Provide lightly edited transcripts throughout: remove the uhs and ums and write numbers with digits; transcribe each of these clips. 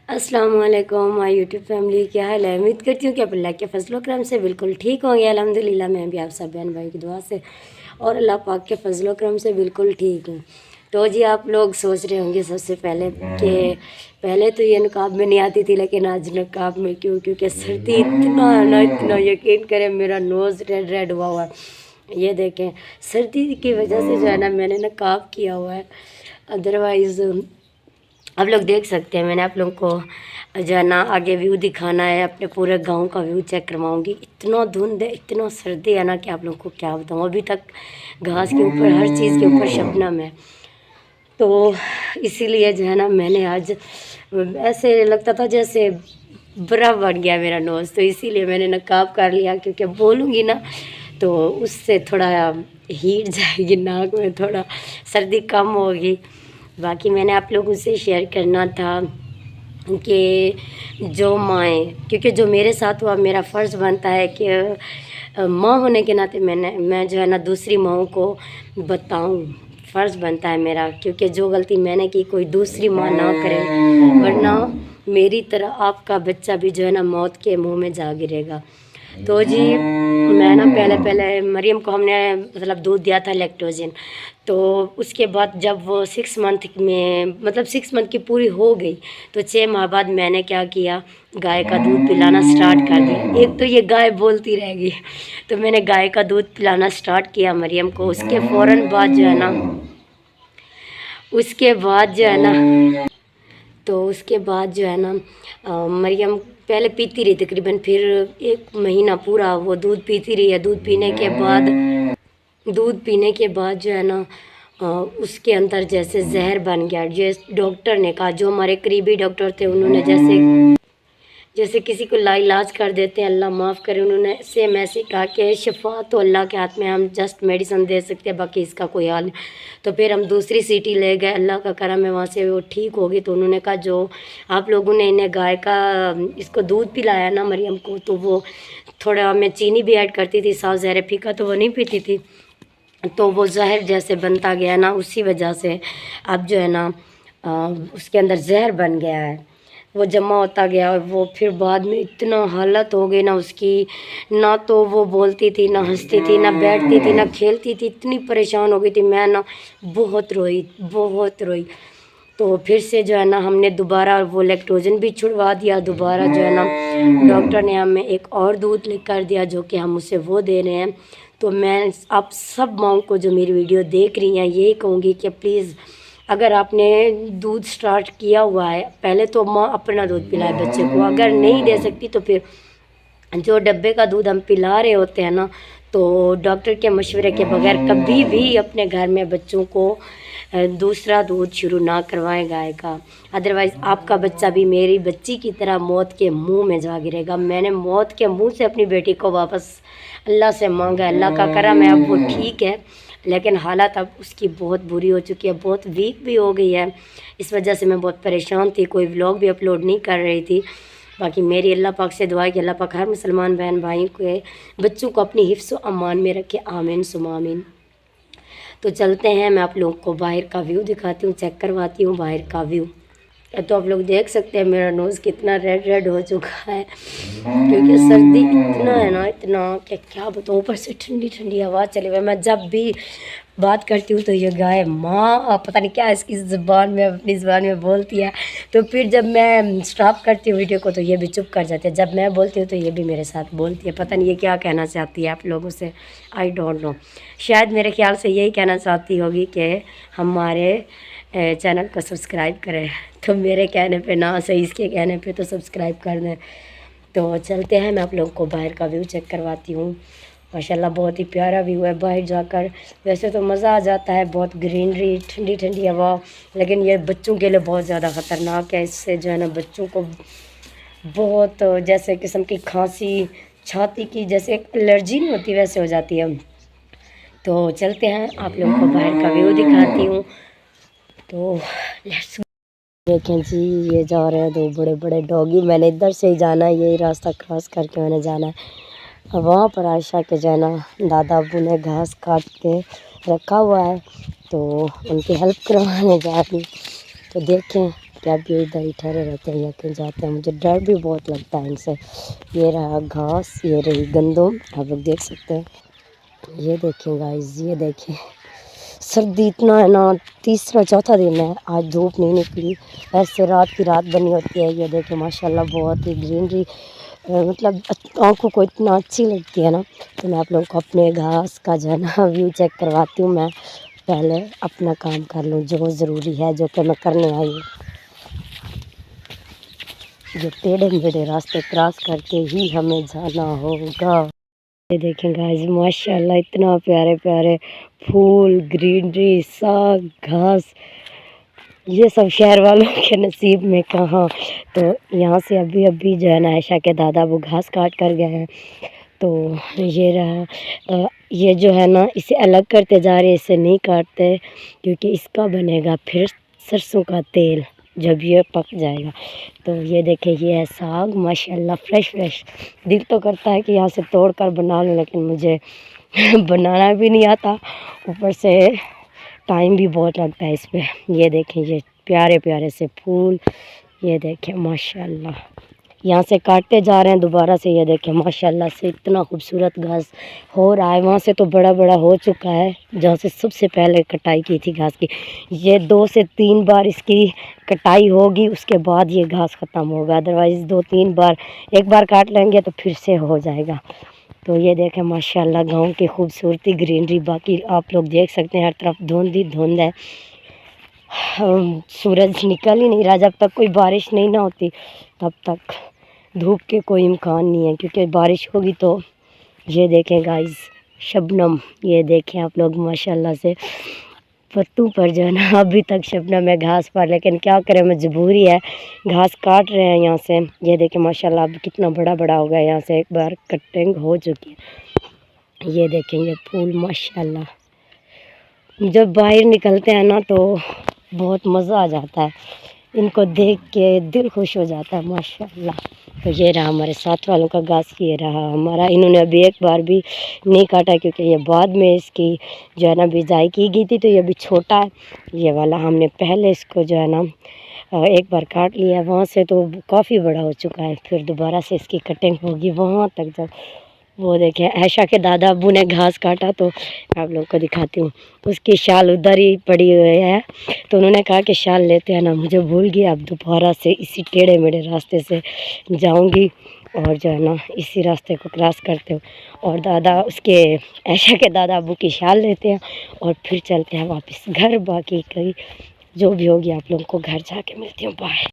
अस्सलाम वालेकुम my YouTube family, क्या हाल है। उम्मीद करती हूँ कि आप अल्लाह के फजल करम से बिल्कुल ठीक होंगे। अल्हम्दुलिल्लाह मैं भी आप सब बहन भाई की दुआ से और अल्लाह पाक के फजल करम से बिल्कुल ठीक हूँ। तो जी आप लोग सोच रहे होंगे सबसे पहले कि पहले तो ये नकाब में नहीं आती थी, लेकिन आज नकाब में क्यों, क्योंकि सर्दी इतना है ना, इतना यकीन करें मेरा नोज़ रेड रेड हुआ है। ये देखें, सर्दी की वजह से जो है ना मैंने नकाब किया हुआ है, अदरवाइज़ आप लोग देख सकते हैं। मैंने आप लोगों को जो है ना आगे व्यू दिखाना है, अपने पूरे गांव का व्यू चेक करवाऊंगी। इतना धुंध है, इतना सर्दी है ना कि आप लोगों को क्या बताऊँ। अभी तक घास के ऊपर हर चीज़ के ऊपर शबनम है, तो इसीलिए जो है ना मैंने आज ऐसे लगता था जैसे बर्फ़ बन गया मेरा नोज़, तो इसीलिए मैंने नकाब कर लिया, क्योंकि बोलूँगी ना तो उससे थोड़ा हीट जाएगी नाक में, थोड़ा सर्दी कम होगी। बाकी मैंने आप लोगों से शेयर करना था कि जो माएँ, क्योंकि जो मेरे साथ हुआ मेरा फ़र्ज़ बनता है कि माँ होने के नाते मैं जो है ना दूसरी माँओं को बताऊँ, फ़र्ज़ बनता है मेरा, क्योंकि जो गलती मैंने की कोई दूसरी माँ ना करे, वरना मेरी तरह आपका बच्चा भी जो है ना मौत के मुँह में जा गिरेगा। तो जी मैं ना पहले मरियम को हमने मतलब दूध दिया था लैक्टोजन, तो उसके बाद जब वो 6 मंथ में मतलब 6 मंथ की पूरी हो गई, तो 6 माह बाद मैंने क्या किया, गाय का दूध पिलाना स्टार्ट कर दिया। एक तो ये गाय बोलती रहेगी, तो मैंने गाय का दूध पिलाना स्टार्ट किया मरियम को। उसके फ़ौरन बाद जो है ना उसके बाद जो है ना तो उसके बाद जो है ना मरियम पहले पीती रही तकरीबन, फिर 1 महीना पूरा वो दूध पीती रही है। दूध पीने के बाद जो है ना उसके अंदर जैसे जहर बन गया। जैसे डॉक्टर ने कहा, जो हमारे करीबी डॉक्टर थे, उन्होंने जैसे किसी को लाइलाज कर देते हैं, अल्लाह माफ़ करे, उन्होंने सेम ऐसे कहा कि शिफा तो अल्लाह के हाथ में, हम जस्ट मेडिसिन दे सकते हैं, बाकी इसका कोई हाल नहीं। तो फिर हम दूसरी सिटी ले गए, अल्लाह का करम है, वहाँ से वो ठीक हो गई। तो उन्होंने कहा जो आप लोगों ने इन्हें गाय का इसको दूध पिलाया ना मरियम को, तो वो थोड़ा मैं चीनी भी ऐड करती थी, साफ ज़हर फीका तो वो नहीं पीती थी, तो वो जहर जैसे बनता गया ना, उसी वजह से अब जो है ना उसके अंदर जहर बन गया है, वो जमा होता गया। और वो फिर बाद में इतना हालत हो गई ना उसकी, ना तो वो बोलती थी, ना हंसती थी, ना बैठती थी, ना खेलती थी, इतनी परेशान हो गई थी। मैं ना बहुत रोई, बहुत रोई। तो फिर से जो है ना हमने दोबारा वो लैक्टोजन भी छुड़वा दिया। दोबारा जो है ना डॉक्टर ने हमें एक और दूध लिख कर दिया, जो कि हम उसे वो दे रहे हैं। तो मैं आप सब माँओं को जो मेरी वीडियो देख रही हैं यही कहूँगी कि प्लीज़, अगर आपने दूध स्टार्ट किया हुआ है, पहले तो माँ अपना दूध पिलाए बच्चे को। अगर नहीं दे सकती तो फिर जो डब्बे का दूध हम पिला रहे होते हैं ना, तो डॉक्टर के मशवरे के बगैर कभी भी अपने घर में बच्चों को दूसरा दूध शुरू ना करवाएं गाय का। अदरवाइज़ आपका बच्चा भी मेरी बच्ची की तरह मौत के मुंह में जा गिरेगा। मैंने मौत के मुंह से अपनी बेटी को वापस अल्लाह से मांगा, अल्लाह का करम है अब वो ठीक है, लेकिन हालत अब उसकी बहुत बुरी हो चुकी है, बहुत वीक भी हो गई है। इस वजह से मैं बहुत परेशान थी, कोई व्लॉग भी अपलोड नहीं कर रही थी। बाकी मेरी अल्लाह पाक से दुआ है कि अल्लाह पाक हर मुसलमान बहन भाई के बच्चों को अपनी हिफ्स व अमान में रखे, आमीन सुमा आमीन। तो चलते हैं, मैं आप लोगों को बाहर का व्यू दिखाती हूँ, चेक करवाती हूँ बाहर का व्यू। तो आप लोग देख सकते हैं मेरा नोज़ कितना रेड रेड हो चुका है, क्योंकि सर्दी इतना है ना, इतना क्या बताऊँ। ऊपर से ठंडी ठंडी हवा चली हुई। मैं जब भी बात करती हूँ तो ये गाय माँ पता नहीं क्या इसकी ज़ुबान में, अपनी ज़ुबान में बोलती है। तो फिर जब मैं स्टॉप करती हूँ वीडियो को तो ये भी चुप कर जाती है, जब मैं बोलती हूँ तो ये भी मेरे साथ बोलती है। पता नहीं ये क्या कहना चाहती है आप लोगों से, आई डोंट नो। शायद मेरे ख्याल से यही कहना चाहती होगी कि हमारे चैनल को सब्सक्राइब करें। तो मेरे कहने पे ना सही, इसके कहने पे तो सब्सक्राइब कर दें। तो चलते हैं, मैं आप लोगों को बाहर का व्यू चेक करवाती हूँ। माशाल्लाह बहुत ही प्यारा व्यू है बाहर जाकर। वैसे तो मज़ा आ जाता है, बहुत ग्रीनरी, ठंडी ठंडी हवा, लेकिन ये बच्चों के लिए बहुत ज़्यादा ख़तरनाक है। इससे जो है ना बच्चों को बहुत जैसे किस्म की खांसी, छाती की जैसे एलर्जी नहीं होती वैसे हो जाती है। तो चलते हैं, आप लोगों को बाहर का व्यू दिखाती हूँ। तो लेट्स देखें जी, ये जा रहे हैं 2 बड़े बड़े डॉगी। मैंने इधर से ही जाना है, यही रास्ता क्रॉस करके मैंने जाना है। वहाँ पर आयशा के जो है ना दादा अब्बू ने घास काट के रखा हुआ है, तो उनकी हेल्प करवाने जा रही। तो देखें کہ اب یہ ادھر ہی ٹھہرے رہتے ہیں یا کہیں جاتے ہیں. مجھے ڈر بھی بہت لگتا ہے ان سے. یہ رہا گھاس, یہ رہی گندم, آپ لوگ دیکھ سکتے ہیں. یہ دیکھیں گائز, یہ دیکھیں سردی اتنا ہے نا, تیسرا چوتھا دن ہے آج دھوپ نہیں نکلی, ایسے رات کی رات بنی ہوتی ہے. یہ دیکھیں ماشاءاللہ بہت ہی گرینری, مطلب آنکھوں کو اتنا اچھی لگتی ہے نا. تو میں آپ لوگوں کو اپنے گھاس کا جو ہے نا ویو چیک کرواتی ہوں. میں پہلے اپنا کام کر لوں جو ضروری ہے, جو کہ میں کرنے آئی ہوں. جو ٹیڑھے میڑھے راستے کراس کر کے ہی ہمیں جانا ہوگا. یہ دیکھیں گائز ماشاءاللہ اتنا پیارے پیارے پھول, گرینری, ساگ, گھاس, یہ سب شہر والوں کے نصیب میں کہاں. تو یہاں سے ابھی جو ہے نا عائشہ کے دادا وہ گھاس کاٹ کر گئے ہیں. تو یہ رہا, یہ جو ہے نا اسے الگ کرتے جا رہے, اسے نہیں کاٹتے کیونکہ اس کا بنے گا پھر سرسوں کا تیل جب یہ پک جائے گا. تو یہ دیکھیں یہ ہے ساگ ماشاءاللہ فریش فریش. دل تو کرتا ہے کہ یہاں سے توڑ کر بنا لوں, لیکن مجھے بنانا بھی نہیں آتا, اوپر سے ٹائم بھی بہت لگتا ہے اس پہ. یہ دیکھیں یہ پیارے پیارے سے پھول, یہ دیکھیں ماشاءاللہ یہاں سے کاٹتے جا رہے ہیں دوبارہ سے. یہ دیکھیں ماشاءاللہ سے اتنا خوبصورت گھاس ہو رہا ہے. وہاں سے تو بڑا بڑا ہو چکا ہے جہاں سے سب سے پہلے کٹائی کی تھی گھاس کی. یہ 2 سے 3 بار اس کی کٹائی ہوگی, اس کے بعد یہ گھاس ختم ہوگا. ادروائز 2-3 بار, ایک بار کاٹ لیں گے تو پھر سے ہو جائے گا. تو یہ دیکھیں ماشاءاللہ گاؤں کی خوبصورتی, گرینری. باقی آپ لوگ دیکھ سکتے ہیں ہر طرف دھند ہی دھند ہے. سورج نکل ہی نہیں رہا. جب تک کوئی بارش نہیں نہ ہوتی تب تک دھوپ کے کوئی امکان نہیں ہے, کیونکہ بارش ہوگی تو. یہ دیکھیں گائز شبنم, یہ دیکھیں آپ لوگ ماشاءاللہ سے پتوں پر جو ہے نا ابھی تک شبنم ہے گھاس پر, لیکن کیا کریں مجبوری ہے, گھاس کاٹ رہے ہیں یہاں سے. یہ دیکھیں ماشاءاللہ اب کتنا بڑا بڑا ہو گیا, یہاں سے ایک بار کٹنگ ہو چکی ہے. یہ دیکھیں یہ پھول ماشاءاللہ جب باہر نکلتے ہیں نا تو بہت مزہ آ جاتا ہے, ان کو دیکھ کے دل خوش ہو جاتا ہے ماشاءاللہ. تو یہ رہا ہمارے ساتھ والوں کا گھاس, یہ رہا ہمارا. انہوں نے ابھی ایک بار بھی نہیں کاٹا کیونکہ یہ بعد میں اس کی جو ہے نا بجائی کی گئی تھی, تو یہ ابھی چھوٹا ہے. یہ والا ہم نے پہلے اس کو جو ہے نا ایک بار کاٹ لیا, وہاں سے تو کافی بڑا ہو چکا ہے. پھر دوبارہ سے اس کی کٹنگ ہوگی وہاں تک. جب وہ دیکھیں عائشہ کے دادا ابو نے گھاس کاٹا تو آپ لوگوں کو دکھاتی ہوں. اس کی شال ادھر ہی پڑی ہوئی ہے, تو انہوں نے کہا کہ شال لیتے ہیں نا. مجھے بھول گئی, اب دوبارہ سے اسی ٹیڑھے میڑھے راستے سے جاؤں گی اور جو ہے نا اسی راستے کو کراس کرتے ہو. اور دادا اس کے عائشہ کے دادا ابو کی شال لیتے ہیں اور پھر چلتے ہیں واپس گھر. باقی کئی جو بھی ہوگی آپ لوگوں کو گھر جا کے ملتی ہوں. بائے.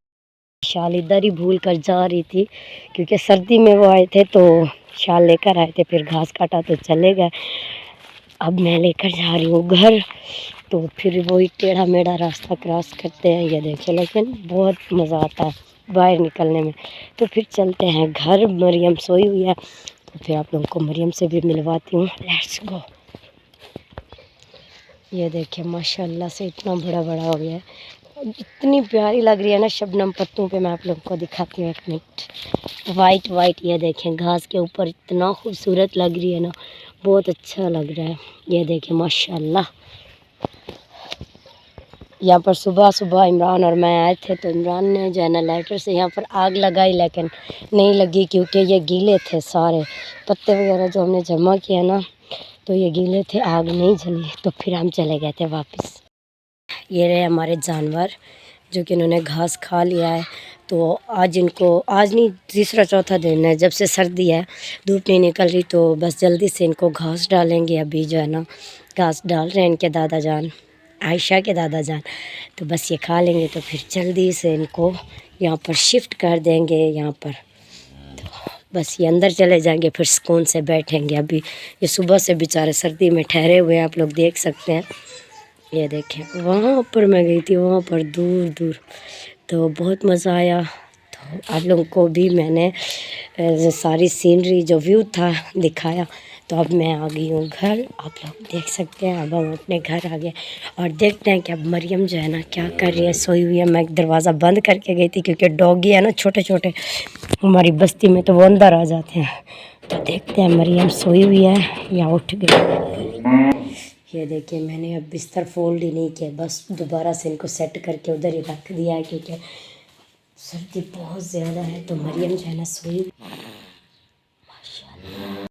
شال ادھر ہی بھول کر جا رہی تھی کیونکہ سردی میں وہ آئے تھے تو شال لے کر آئے تھے, پھر گھاس کاٹا تو چلے گئے. اب میں لے کر جا رہی ہوں گھر, تو پھر وہی ٹیڑھا میڑھا راستہ کراس کرتے ہیں. یہ دیکھیں لیکن بہت مزہ آتا ہے باہر نکلنے میں. تو پھر چلتے ہیں گھر. مریم سوئی ہوئی ہے تو پھر آپ لوگوں کو مریم سے بھی ملواتی ہوں. Let's go. یہ دیکھیں ماشاءاللہ سے اتنا بڑا بڑا ہو گیا ہے, اتنی پیاری لگ رہی ہے نا شبنم پتوں پہ. میں آپ لوگوں کو دکھاتی ہوں ایک منٹ. وائٹ وائٹ یہ دیکھیں گھاس کے اوپر اتنا خوبصورت لگ رہی ہے نا, بہت اچھا لگ رہا ہے. یہ دیکھیں ماشاءاللہ. یہاں پر صبح صبح عمران اور میں آئے تھے, تو عمران نے جو ہے نا لائٹر سے یہاں پر آگ لگائی, لیکن نہیں لگی کیونکہ یہ گیلے تھے سارے پتے وغیرہ جو ہم نے جمع کیا نا, تو یہ گیلے تھے, آگ نہیں جلی. تو پھر ہم چلے گئے تھے واپس. یہ رہے ہمارے جانور جو کہ انہوں نے گھاس کھا لیا ہے. تو آج ان کو, آج نہیں تیسرا چوتھا دن ہے جب سے سردی ہے, دھوپ نہیں نکل رہی, تو بس جلدی سے ان کو گھاس ڈالیں گے. ابھی جو ہے نا گھاس ڈال رہے ہیں ان کے دادا جان, عائشہ کے دادا جان. تو بس یہ کھا لیں گے تو پھر جلدی سے ان کو یہاں پر شفٹ کر دیں گے. یہاں پر تو بس یہ اندر چلے جائیں گے, پھر سکون سے بیٹھیں گے. ابھی یہ صبح سے بیچارے سردی میں ٹھہرے ہوئے ہیں, آپ لوگ دیکھ سکتے ہیں. یہ دیکھیں وہاں پر میں گئی تھی, وہاں پر دور دور, تو بہت مزہ آیا. تو آپ لوگوں کو بھی میں نے ساری سینری جو ویو تھا دکھایا. تو اب میں آ گئی ہوں گھر, آپ لوگ دیکھ سکتے ہیں. اب ہم اپنے گھر آ گئے اور دیکھتے ہیں کہ اب مریم جو ہے نا کیا کر رہی ہے, سوئی ہوئی ہے. میں دروازہ بند کر کے گئی تھی کیونکہ ڈوگی ہے نا چھوٹے چھوٹے ہماری بستی میں, تو وہ اندر آ جاتے ہیں. تو دیکھتے ہیں مریم سوئی ہوئی ہے یا اٹھ گئی. یہ دیکھیں میں نے اب بستر فولڈ ہی نہیں کیا, بس دوبارہ سے ان کو سیٹ کر کے ادھر ہی رکھ دیا ہے کیونکہ سردی بہت زیادہ ہے تو مریم جو ہے نا سوئی